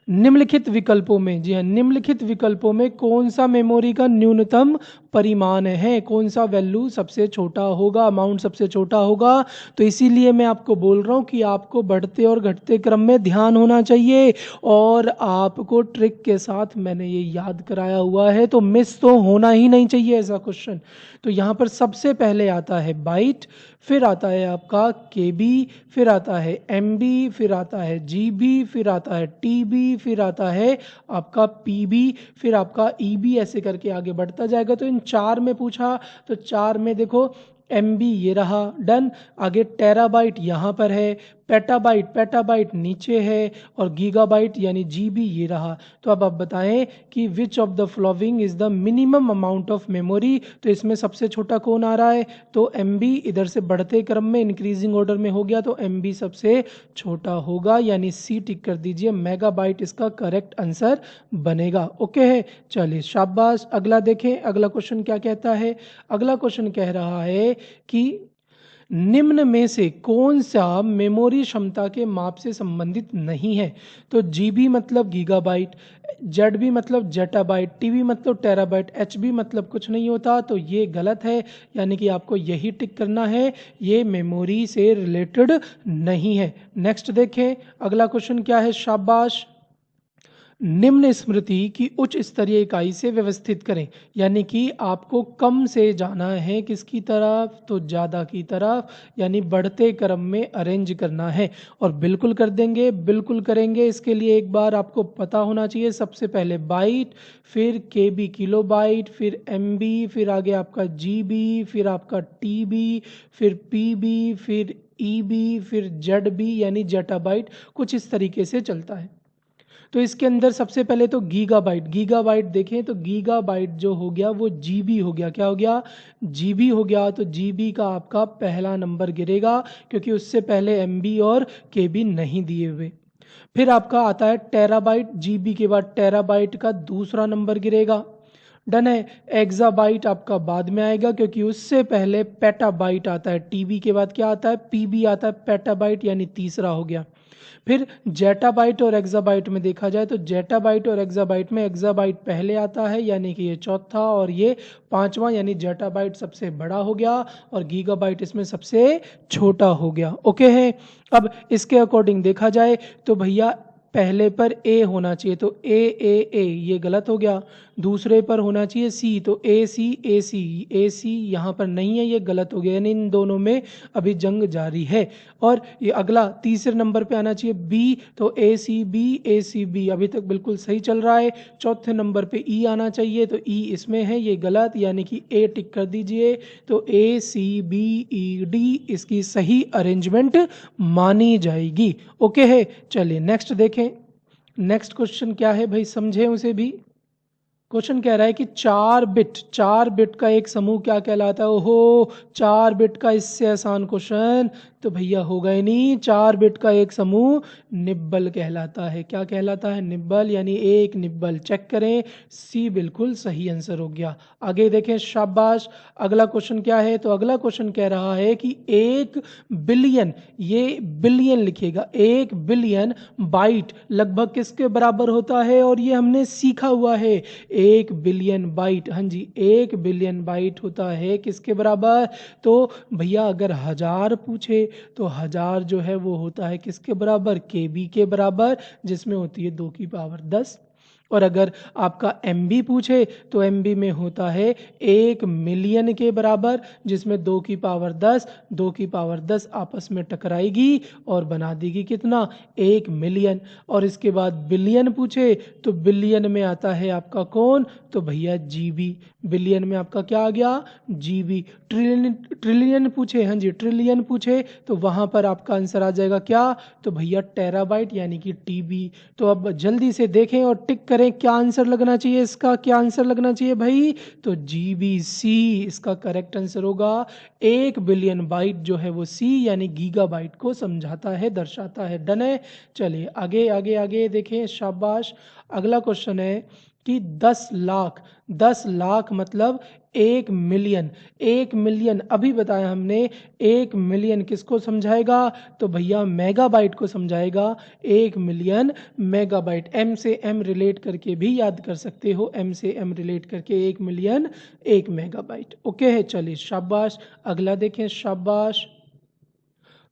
निम्नलिखित विकल्पों में, जी हाँ, निम्नलिखित विकल्पों में कौन सा मेमोरी का न्यूनतम परिमाण है, कौन सा वैल्यू सबसे छोटा होगा, अमाउंट सबसे छोटा होगा। तो इसीलिए मैं आपको बोल रहा हूँ कि आपको बढ़ते और घटते क्रम में ध्यान होना चाहिए। और आपको ट्रिक के साथ मैंने ये याद कराया हुआ है, तो मिस तो होना ही नहीं चाहिए ऐसा क्वेश्चन। तो यहाँ पर सबसे पहले आता है बाइट, फिर आता है आपका केबी, फिर आता है एमबी, फिर आता है जीबी, फिर आता है टीबी, फिर आता है आपका पीबी, फिर आपका ईबी, ऐसे करके आगे बढ़ता जाएगा। तो इन 4 में पूछा तो 4 में देखो MB ये रहा। डन। आगे टेराबाइट यहाँ पर है, पेटाबाइट, पेटाबाइट नीचे है और गीगाबाइट यानी जीबी ये रहा। तो अब आप बताएं कि which of the following is the minimum amount of memory. तो इसमें सबसे छोटा कौन आ रहा है, तो एमबी इधर से बढ़ते क्रम में इंक्रीजिंग ऑर्डर में हो गया, तो एमबी सबसे छोटा होगा यानी सी टिक कर दीजिए, मेगाबाइट इसका करेक्ट आंसर बनेगा। ओके है, चलिए शाबाश। अगला देखें, अगला क्वेश्चन क्या कहता है। अगला क्वेश्चन कह रहा है कि निम्न में से कौन सा मेमोरी क्षमता के माप से संबंधित नहीं है। तो जीबी मतलब गीगाबाइट, जेडबी मतलब जेटाबाइट, टीबी मतलब टेराबाइट, एचबी मतलब कुछ नहीं होता, तो ये गलत है, यानी कि आपको यही टिक करना है, ये मेमोरी से रिलेटेड नहीं है। नेक्स्ट देखें, अगला क्वेश्चन क्या है, शाबाश। निम्न स्मृति की उच्च स्तरीय इकाई से व्यवस्थित करें, यानी कि आपको कम से जाना है किसकी तरफ, तो ज़्यादा की तरफ, यानी बढ़ते क्रम में अरेंज करना है। और बिल्कुल कर देंगे, बिल्कुल करेंगे। इसके लिए एक बार आपको पता होना चाहिए, सबसे पहले बाइट, फिर केबी किलो बाइट, फिर एमबी, फिर आगे आपका जीबी, फिर आपका टीबी, फिर पीबी, फिर ईबी, फिर जेडबी यानी जेटाबाइट, कुछ इस तरीके से चलता है। तो इसके अंदर सबसे पहले तो गीगाबाइट, गीगाबाइट देखें तो गीगाबाइट जो हो गया वो जीबी हो गया, क्या हो गया, जीबी हो गया। तो जीबी का आपका पहला नंबर गिरेगा क्योंकि उससे पहले एमबी और केबी नहीं दिए हुए। फिर आपका आता है टेराबाइट, जीबी के बाद टेराबाइट का दूसरा नंबर गिरेगा। डन है। एक्साबाइट आपका बाद में आएगा क्योंकि उससे पहले पेटाबाइट आता है, टीबी के बाद क्या आता है, पीबी आता है, पेटाबाइट यानी तीसरा हो गया। फिर जेटाबाइट और एक्साबाइट में देखा जाए तो जेटाबाइट और एक्साबाइट में एक्साबाइट पहले आता है यानी कि ये चौथा और ये पांचवा, यानी जेटाबाइट सबसे बड़ा हो गया और गीगाबाइट इसमें सबसे छोटा हो गया। ओके है। अब इसके अकॉर्डिंग देखा जाए तो भैया पहले पर ए होना चाहिए, तो ए ये गलत हो गया। दूसरे पर होना चाहिए सी, तो ए सी यहाँ पर नहीं है, ये गलत हो गया, यानी इन दोनों में अभी जंग जारी है। और ये अगला तीसरे नंबर पे आना चाहिए बी, तो ए सी बी अभी तक बिल्कुल सही चल रहा है। चौथे नंबर पे ई आना चाहिए, तो ई इसमें है, ये गलत, यानी कि ए टिक कर दीजिए। तो ए सी बी ई डी इसकी सही अरेंजमेंट मानी जाएगी। ओके है, चलिए नेक्स्ट देखें। नेक्स्ट क्वेश्चन क्या है भाई, समझे उसे भी। क्वेश्चन कह रहा है कि 4 बिट का एक समूह क्या कहलाता है। ओहो, 4 बिट का इससे आसान क्वेश्चन तो भैया होगा ही नहीं। 4 बिट का एक समूह निब्बल कहलाता है। क्या कहलाता है, निब्बल, यानी एक निब्बल। चेक करें, सी बिल्कुल सही आंसर हो गया। आगे देखें, शाबाश। अगला क्वेश्चन क्या है, तो अगला क्वेश्चन कह रहा है कि 1 बिलियन, ये बिलियन लिखिएगा, 1 बिलियन बाइट लगभग किसके बराबर होता है, और ये हमने सीखा हुआ है। 1 बिलियन बाइट, हाँ जी, 1 बिलियन बाइट होता है किसके बराबर, तो भैया अगर 1000 पूछे तो 1000 जो है वो होता है किसके बराबर, केबी के बराबर, जिसमें होती है 2 की पावर 10। और अगर आपका एमबी पूछे तो एमबी में होता है 1 मिलियन के बराबर, जिसमें 2 की पावर 10, 2 की पावर 10 आपस में टकराएगी और बना देगी कितना, 1 मिलियन। और इसके बाद बिलियन पूछे तो बिलियन में आता है आपका कौन, तो भैया जीबी। बिलियन में आपका क्या आ गया, जीबी। ट्रिलियन पूछे, हाँ जी ट्रिलियन पूछे तो वहां पर आपका आंसर आ जाएगा क्या, तो भैया टेराबाइट यानी कि टीबी। तो अब जल्दी से देखें और टिक करें, क्या आंसर लगना चाहिए इसका, क्या आंसर लगना चाहिए भाई, तो जीबीसी इसका करेक्ट आंसर होगा। 1 बिलियन बाइट जो है वो सी यानी गीगाबाइट को समझाता है, दर्शाता है। डन है। चलिए आगे आगे आगे देखें, शाबाश। अगला क्वेश्चन है कि 10 लाख, 10 लाख मतलब 1 मिलियन। 1 मिलियन अभी बताया हमने, 1 मिलियन किसको समझाएगा, तो भैया मेगाबाइट को समझाएगा। 1 मिलियन मेगाबाइट, एम से एम रिलेट करके भी याद कर सकते हो, एम से एम रिलेट करके 1 मिलियन 1 मेगाबाइट। ओके है, चलिए शाबाश। अगला देखें, शाबाश।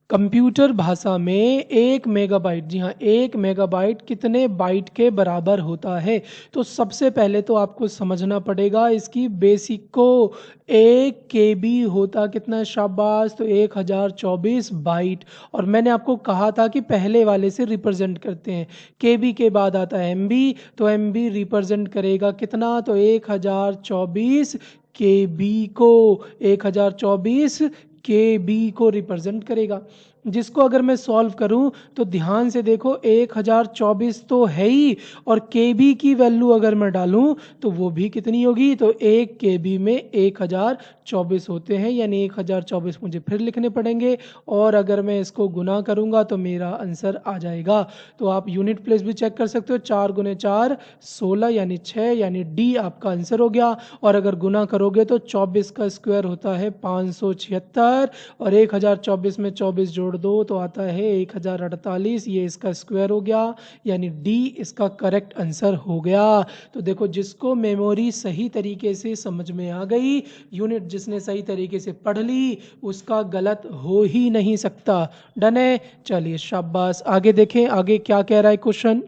कंप्यूटर भाषा में 1 मेगाबाइट, जी हाँ 1 मेगाबाइट कितने बाइट के बराबर होता है। तो सबसे पहले तो आपको समझना पड़ेगा इसकी बेसिक को। 1 केबी होता कितना, शाबाश, तो 1024 बाइट। और मैंने आपको कहा था कि पहले वाले से रिप्रेजेंट करते हैं, केबी के बाद आता है एमबी, तो एमबी रिप्रेजेंट करेगा कितना, तो 1024 केबी को, 1024 के बी को रिप्रेजेंट करेगा। जिसको अगर मैं सॉल्व करूं तो ध्यान से देखो 1024 तो है ही, और केबी की वैल्यू अगर मैं डालूं तो वो भी कितनी होगी, तो 1 केबी में 1024 होते हैं, यानी 1024 मुझे फिर लिखने पड़ेंगे, और अगर मैं इसको गुना करूंगा तो मेरा आंसर आ जाएगा। तो आप यूनिट प्लेस भी चेक कर सकते हो, 4 गुने 4 16 यानी 6, यानी डी आपका आंसर हो गया। और अगर गुना करोगे तो 24 का स्क्वायर होता है 576, और 1024 में 24 जोड़ दो तो आता है 1048, ये इसका स्क्वायर हो गया, यानी डी इसका करेक्ट आंसर हो गया। तो देखो, जिसको मेमोरी सही तरीके से समझ में आ गई, यूनिट जिसने सही तरीके से पढ़ ली, उसका गलत हो ही नहीं सकता। डन है, चलिए शाबाश। आगे देखें, आगे क्या कह रहा है क्वेश्चन।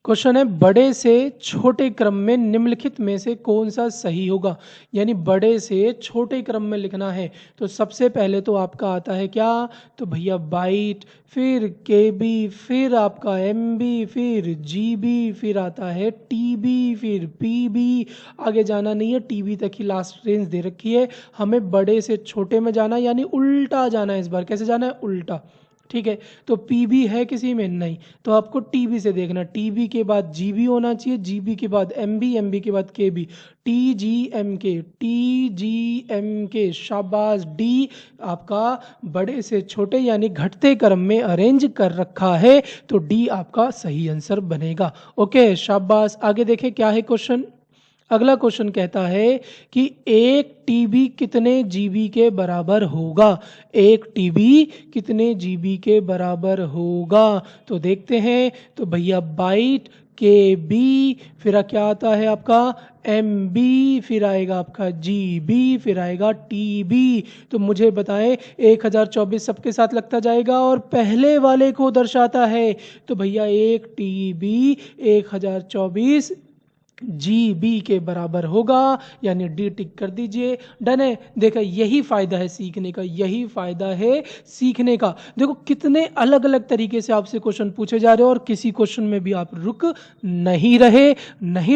क्वेश्चन है, बड़े से छोटे क्रम में निम्नलिखित में से कौन सा सही होगा, यानी बड़े से छोटे क्रम में लिखना है। तो सबसे पहले तो आपका आता है क्या, तो भैया बाइट, फिर केबी, फिर आपका एमबी, फिर जीबी, फिर आता है टीबी, फिर पीबी। आगे जाना नहीं है, टीबी तक ही लास्ट रेंज दे रखी है। हमें बड़े से छोटे में जाना, यानी उल्टा जाना है। इस बार कैसे जाना है, उल्टा। ठीक है, तो पीबी है किसी में नहीं, तो आपको टीबी से देखना, टीबी के बाद जीबी होना चाहिए, जीबी के बाद एमबी, एमबी के बाद केबी, टी जी एम के, शाबाश। डी आपका बड़े से छोटे यानी घटते क्रम में अरेंज कर रखा है, तो डी आपका सही आंसर बनेगा। ओके, शाबाश। आगे देखें क्या है क्वेश्चन। अगला क्वेश्चन कहता है कि एक टीबी कितने जीबी के बराबर होगा, एक टीबी कितने जीबी के बराबर होगा। तो देखते हैं, तो भैया बाइट, के बी, फिर क्या आता है आपका एम बी, फिर आएगा आपका जी बी, फिर आएगा टी बी। तो मुझे बताएं, 1024 सबके साथ लगता जाएगा और पहले वाले को दर्शाता है, तो भैया एक टी बी 1024 जी बी के बराबर होगा, यानी डी टिक कर दीजिए। डन है। देखा, यही फायदा है सीखने का, यही फायदा है सीखने का। देखो कितने अलग अलग तरीके से आपसे क्वेश्चन पूछे जा रहे हो, और किसी क्वेश्चन में भी आप रुक नहीं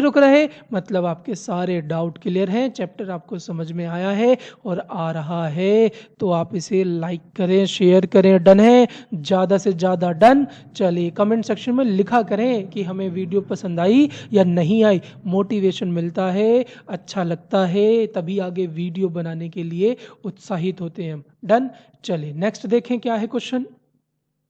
रुक रहे, मतलब आपके सारे डाउट क्लियर हैं, चैप्टर आपको समझ में आया है और आ रहा है। तो आप इसे लाइक करें, शेयर करें। डन है, ज़्यादा से ज़्यादा डन। चलिए कमेंट सेक्शन में लिखा करें कि हमें वीडियो पसंद आई या नहीं आई, मोटिवेशन मिलता है, अच्छा लगता है, तभी आगे वीडियो बनाने के लिए उत्साहित होते हैं हम। डन। चलिए नेक्स्ट देखें क्या है क्वेश्चन।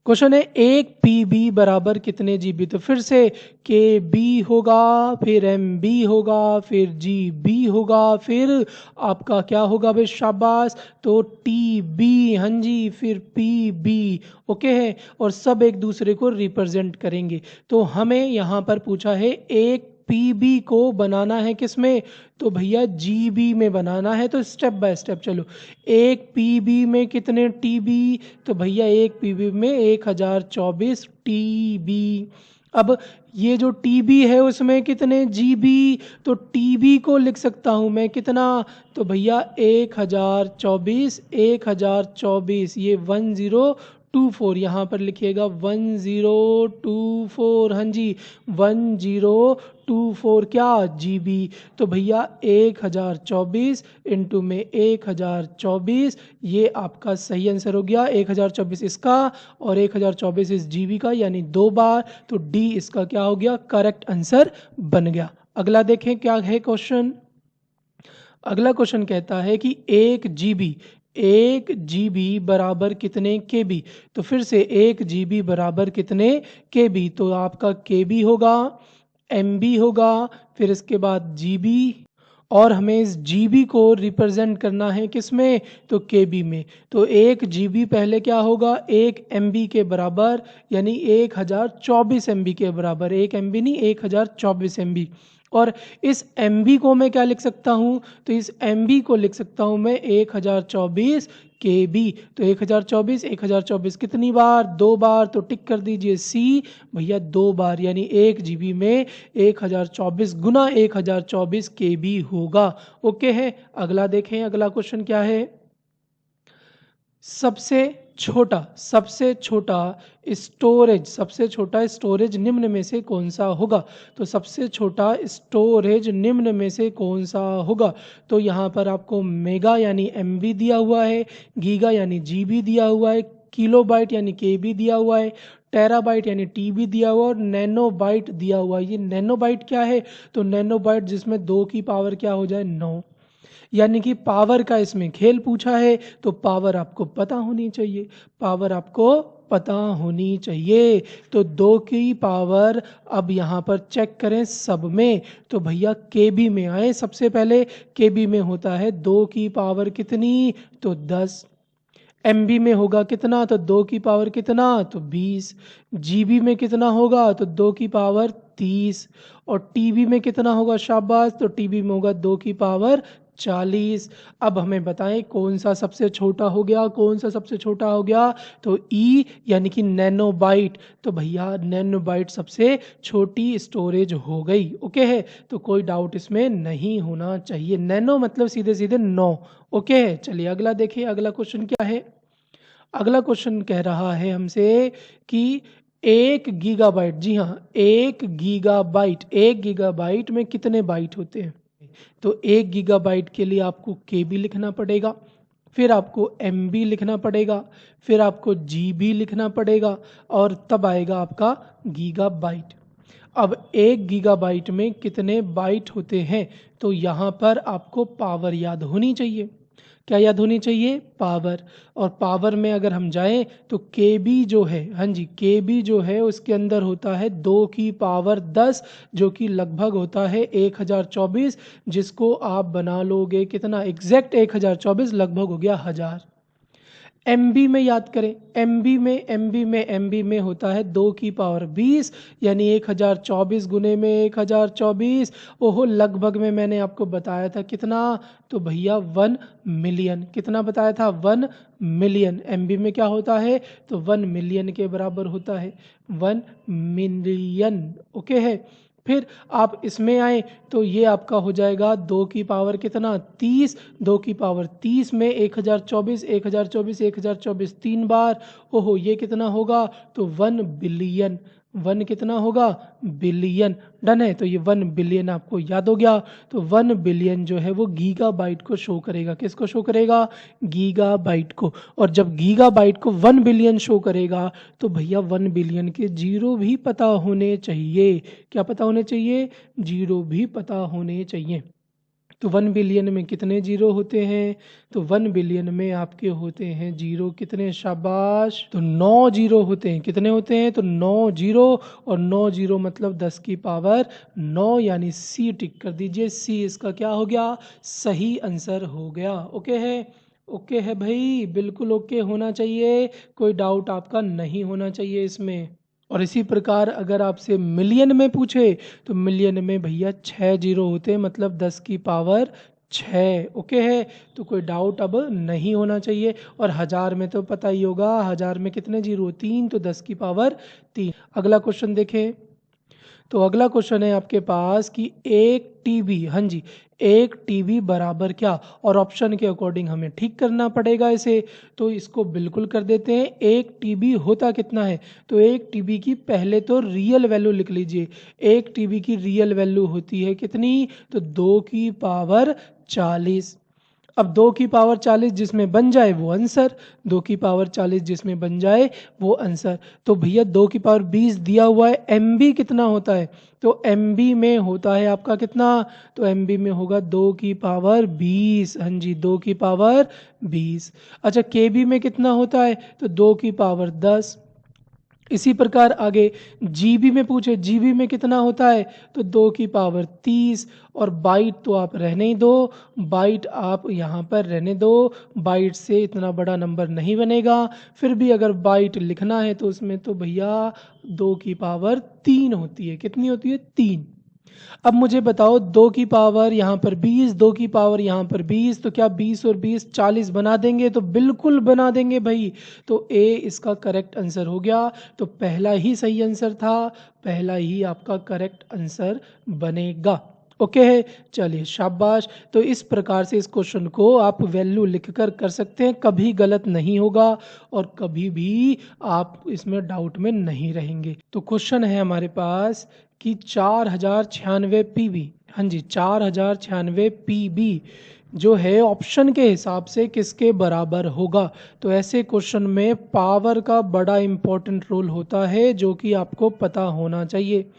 क्वेश्चन है, एक पीबी बराबर कितने जीबी। तो फिर से के बी होगा, फिर एम बी होगा, फिर जी बी होगा, फिर आपका क्या होगा भाई, शाबाश, तो टी बी, हाँ जी, फिर पी बी। ओके है, और सब एक दूसरे को रिप्रेजेंट करेंगे। तो हमें यहाँ पर पूछा है एक पीबी को बनाना है किसमें, तो भैया जीबी में बनाना है। तो स्टेप बाय स्टेप चलो, एक पीबी में कितने टीबी, तो भैया एक पीबी में 1024 टीबी। अब ये जो टीबी है उसमें कितने जीबी, तो टीबी को लिख सकता हूं मैं कितना, तो भैया 1024 ये 1024, यहाँ पर लिखिएगा 1024, हाँ जी 1024 क्या जीबी। तो भैया 1024 इंटू में 1024, ये आपका सही आंसर हो गया। 1024 इसका और 1024 इस जीबी का, यानी 2 बार, तो डी इसका क्या हो गया, करेक्ट आंसर बन गया। अगला देखें क्या है क्वेश्चन। अगला क्वेश्चन कहता है कि एक जीबी बराबर कितने केबी। तो फिर से एक जीबी बराबर कितने केबी, तो आपका केबी होगा, एमबी होगा, फिर इसके बाद जीबी, और हमें इस जीबी को रिप्रेजेंट करना है किसमें, तो केबी में। तो एक जीबी पहले क्या होगा, एक एमबी के बराबर, यानी 1024 एमबी के बराबर, एक एमबी नहीं 1024 एमबी। और इस एमबी को मैं क्या लिख सकता हूँ, तो इस एमबी को लिख सकता हूँ मैं 1024 केबी। तो 1024 कितनी बार, 2 बार, तो टिक कर दीजिए सी, भैया 2 बार, यानी एक जीबी में 1024 गुना 1024 केबी होगा। ओके है, अगला देखें, अगला क्वेश्चन क्या है। सबसे छोटा स्टोरेज निम्न में से कौन सा होगा? तो सबसे छोटा स्टोरेज निम्न में से कौन सा होगा? तो यहाँ पर आपको मेगा यानी MB दिया हुआ है, गीगा यानी GB दिया हुआ है, किलोबाइट यानी KB दिया हुआ है, टेराबाइट यानी TB दिया हुआ और नैनोबाइट दिया हुआ है। ये नैनोबाइट क्या है? तो नैनोबाइट जिसमें 2 की पावर क्या हो जाए 9, यानी कि पावर का इसमें खेल पूछा है तो पावर आपको पता होनी चाहिए, तो 2 की पावर अब यहाँ पर चेक करें सब में, तो भैया KB में आए। सबसे पहले KB में होता है 2 की पावर कितनी? तो 10। MB में होगा कितना? तो 2 की पावर कितना? तो 20। GB में कितना होगा? तो 2 की पावर 30। और TB में कितना होगा? शाबाश, तो TB में होगा 2 की पावर 40। अब हमें बताएं कौन सा सबसे छोटा हो गया, तो E यानी कि नैनोबाइट। तो भैया नैनोबाइट सबसे छोटी स्टोरेज हो गई। ओके है, तो कोई डाउट इसमें नहीं होना चाहिए। नैनो मतलब सीधे सीधे 9। ओके है, चलिए अगला देखिए। अगला क्वेश्चन क्या है? अगला क्वेश्चन कह रहा है हमसे कि 1 गीगाबाइट, जी हाँ 1 गीगाबाइट में कितने बाइट होते हैं? तो 1 गीगाबाइट के लिए आपको KB लिखना पड़ेगा, फिर आपको MB लिखना पड़ेगा, फिर आपको GB लिखना पड़ेगा और तब आएगा आपका गीगाबाइट। अब 1 गीगाबाइट में कितने बाइट होते हैं? तो यहाँ पर आपको पावर याद होनी चाहिए। क्या याद होनी चाहिए? पावर। और पावर में अगर हम जाएं तो KB जो है, हाँ जी KB जो है उसके अंदर होता है 2 की पावर 10, जो कि लगभग होता है 1024, जिसको आप बना लोगे कितना? एग्जैक्ट 1024, लगभग हो गया 1000। MB में याद करें, MB में होता है 2 की पावर 20, यानी 1024 गुने में 1024। ओहो, लगभग में मैंने आपको बताया था कितना? तो भैया 1 मिलियन। कितना बताया था? 1 मिलियन। MB में क्या होता है? तो 1 मिलियन के बराबर होता है, 1 मिलियन। ओके है, फिर आप इसमें आए तो ये आपका हो जाएगा 2 की पावर कितना? 30। 2 की पावर 30 में 1024, 1024 3 बार। ओहो, ये कितना होगा? तो 1 बिलियन। 1 कितना होगा? बिलियन। डन है, तो ये 1 बिलियन आपको याद हो गया। तो 1 बिलियन जो है वो गीगाबाइट को शो करेगा। किसको शो करेगा? गीगाबाइट को। और जब गीगाबाइट को 1 बिलियन शो करेगा तो भैया 1 बिलियन के जीरो भी पता होने चाहिए। क्या पता होने चाहिए? जीरो भी पता होने चाहिए। तो 1 बिलियन में कितने जीरो होते हैं? तो 1 बिलियन में आपके होते हैं जीरो कितने? शाबाश, तो 9 जीरो होते हैं। कितने होते हैं? तो 9 जीरो। और 9 जीरो मतलब 10 की पावर 9, यानी C टिक कर दीजिए। C इसका क्या हो गया? सही आंसर हो गया। ओके है, ओके है भाई, बिल्कुल ओके होना चाहिए, कोई डाउट आपका नहीं होना चाहिए इसमें। और इसी प्रकार अगर आपसे मिलियन में पूछे तो मिलियन में भैया 6 जीरो होते हैं, मतलब 10 की पावर 6। ओके है, तो कोई डाउट अब नहीं होना चाहिए। और 1000 में तो पता ही होगा, 1000 में कितने जीरो? 3, तो 10 की पावर 3। अगला क्वेश्चन देखें, तो अगला क्वेश्चन है आपके पास कि 1 TB, हाँ जी 1 TB बराबर क्या? और ऑप्शन के अकॉर्डिंग हमें ठीक करना पड़ेगा इसे, तो इसको बिल्कुल कर देते हैं। 1 TB होता कितना है? तो 1 TB की पहले तो रियल वैल्यू लिख लीजिए। 1 TB की रियल वैल्यू होती है कितनी? तो 2 की पावर 40। अब 2 की पावर 40 जिसमें बन जाए वो आंसर, 2 की पावर 40 जिसमें बन जाए वो आंसर। तो भैया 2 की पावर 20 दिया हुआ है। MB कितना होता है? तो MB में होता है आपका कितना? तो MB में होगा 2 की पावर 20। हाँ जी, 2 की पावर 20। अच्छा, KB में कितना होता है? तो 2 की पावर 10। इसी प्रकार आगे GB में पूछे, GB में कितना होता है? तो 2 की पावर 30। और बाइट तो आप रहने ही दो, बाइट आप यहाँ पर रहने दो, बाइट से इतना बड़ा नंबर नहीं बनेगा। फिर भी अगर बाइट लिखना है तो उसमें तो भैया 2 की पावर 3 होती है। कितनी होती है? 3। अब मुझे बताओ 2 की पावर यहाँ पर 20, 2 की पावर यहाँ पर 20, तो क्या 20 और 20 40 बना देंगे? तो बिल्कुल बना देंगे भाई। तो A इसका करेक्ट आंसर हो गया। तो पहला ही सही आंसर था, पहला ही आपका करेक्ट आंसर बनेगा। ओके है, चलिए शाबाश। तो इस प्रकार से इस क्वेश्चन को आप वैल्यू लिखकर कर सकते हैं, कभी गलत नहीं होगा और कभी भी आप इसमें डाउट में नहीं रहेंगे। तो क्वेश्चन है हमारे पास कि 4096 पीबी, हाँ जी 4096 पीबी जो है ऑप्शन के हिसाब से किसके बराबर होगा। तो ऐसे क्वेश्चन में पावर का बड़ा इंपॉर्टेंट रोल होता है जो कि आपको पता होना चाहिए।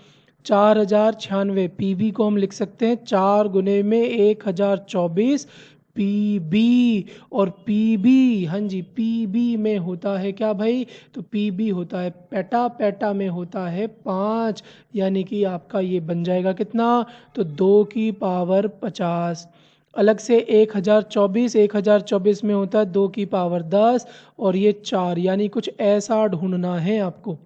4096 पीबी को हम लिख सकते हैं 4 गुने में 1024 पीबी, और पीबी, हाँ जी पीबी में होता है क्या भाई, तो पीबी होता है पेटा, पेटा में होता है 5, यानी कि आपका ये बन जाएगा कितना, तो 2 की पावर 50। अलग से 1024 में होता है 2 की पावर 10 और ये 4, यानी कुछ ऐसा ढूंढना है आपको।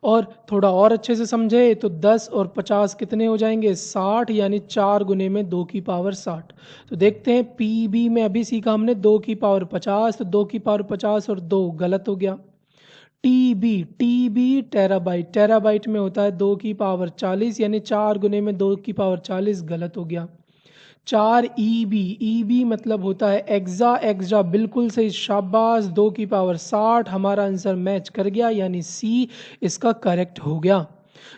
और थोड़ा और अच्छे से समझे तो 10 और 50 कितने हो जाएंगे, 60, यानी 4 गुने में 2 की पावर 60। तो देखते हैं पीबी में अभी सीखा हमने 2 की पावर 50, तो 2 की पावर 50 और 2 गलत हो गया। टीबी, टीबी टेराबाइट, टेराबाइट में होता है 2 की पावर 40, यानी 4 गुने में 2 की पावर 40, गलत हो गया। 4 ईबी, ईबी मतलब होता है एक्सा, एक्सा बिल्कुल सही शाबाश, 2 की पावर 60, हमारा आंसर मैच कर गया, यानी सी इसका करेक्ट हो गया।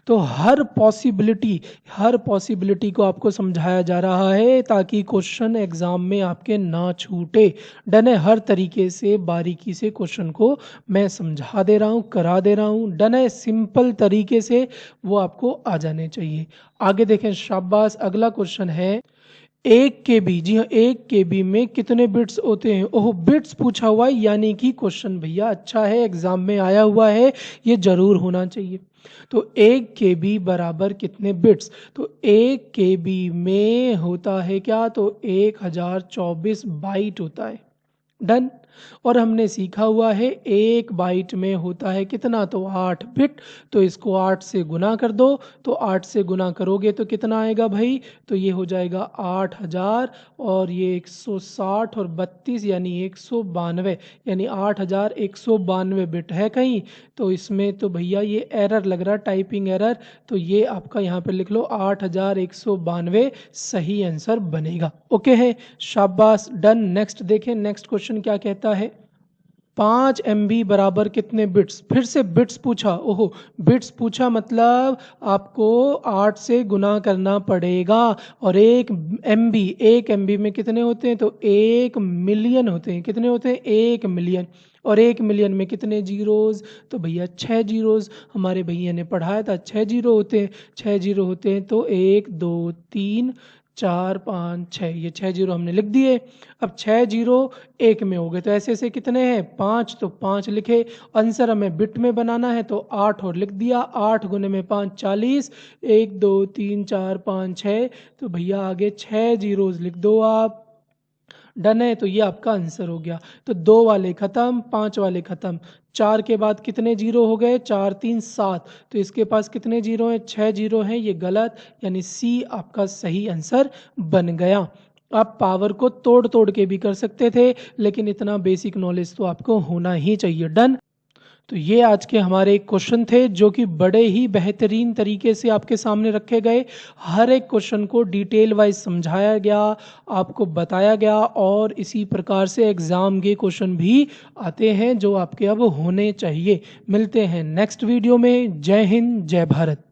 तो हर पॉसिबिलिटी को आपको समझाया जा रहा है ताकि क्वेश्चन एग्जाम में आपके ना छूटे। डन है, हर तरीके से बारीकी से क्वेश्चन को मैं समझा दे रहा हूँ, करा दे रहा हूँ। डन है, सिंपल तरीके से वो आपको आ जाने चाहिए। आगे देखें, शाबाश। अगला क्वेश्चन है 1 KB, जी हाँ 1 KB में कितने बिट्स होते हैं। ओह, बिट्स पूछा हुआ है, यानी कि क्वेश्चन भैया अच्छा है, एग्जाम में आया हुआ है, ये जरूर होना चाहिए। तो 1 KB बराबर कितने बिट्स, तो 1 KB में होता है क्या, तो 1024 बाइट होता है। डन। और हमने सीखा हुआ है 1 बाइट में होता है कितना, तो 8 बिट। तो इसको 8 से गुना कर दो, तो 8 से गुना करोगे तो कितना आएगा भाई, तो ये हो जाएगा 8000, और ये 160 और 32 यानी 192, यानी 8192 बिट है कहीं। तो इसमें तो भैया ये एरर लग रहा है, टाइपिंग एरर, तो ये आपका यहाँ पे लिख लो 8192 सही आंसर बनेगा। ओके है, शाबाश, डन। नेक्स्ट देखें, नेक्स्ट क्वेश्चन क्या कहता है। 5 MB बराबर कितने बिट्स, फिर से बिट्स पूछा। ओहो, बिट्स पूछा मतलब आपको 8 से गुना करना पड़ेगा। और 1 MB में कितने होते हैं, तो 1 मिलियन होते हैं। कितने होते हैं, 1 मिलियन। और 1 मिलियन में कितने जीरोज, तो भैया 6 जीरोज, हमारे भैया ने पढ़ाया था 6 जीरो होते हैं। 6 जीरो होते हैं तो 1 2 3 4 5 6, ये 6 जीरो हमने लिख दिए। अब 6 जीरो 1 में हो गए, तो ऐसे ऐसे कितने हैं 5, तो 5 लिखे। आंसर हमें बिट में बनाना है तो 8 और लिख दिया, 8 गुने में 5 40, 1 2 3 4 5 6, तो भैया आगे 6 जीरोज लिख दो आप। डन है, तो ये आपका आंसर हो गया। तो 2 वाले खत्म, 5 वाले खत्म। 4 के बाद कितने जीरो हो गए, 4 3 7, तो इसके पास कितने जीरो हैं, 6 जीरो हैं, ये गलत, यानी सी आपका सही आंसर बन गया। आप पावर को तोड़ तोड़ के भी कर सकते थे, लेकिन इतना बेसिक नॉलेज तो आपको होना ही चाहिए। डन। तो ये आज के हमारे क्वेश्चन थे जो कि बड़े ही बेहतरीन तरीके से आपके सामने रखे गए। हर एक क्वेश्चन को डिटेल वाइज समझाया गया, आपको बताया गया, और इसी प्रकार से एग्जाम के क्वेश्चन भी आते हैं जो आपके अब होने चाहिए। मिलते हैं नेक्स्ट वीडियो में। जय हिंद, जय भारत।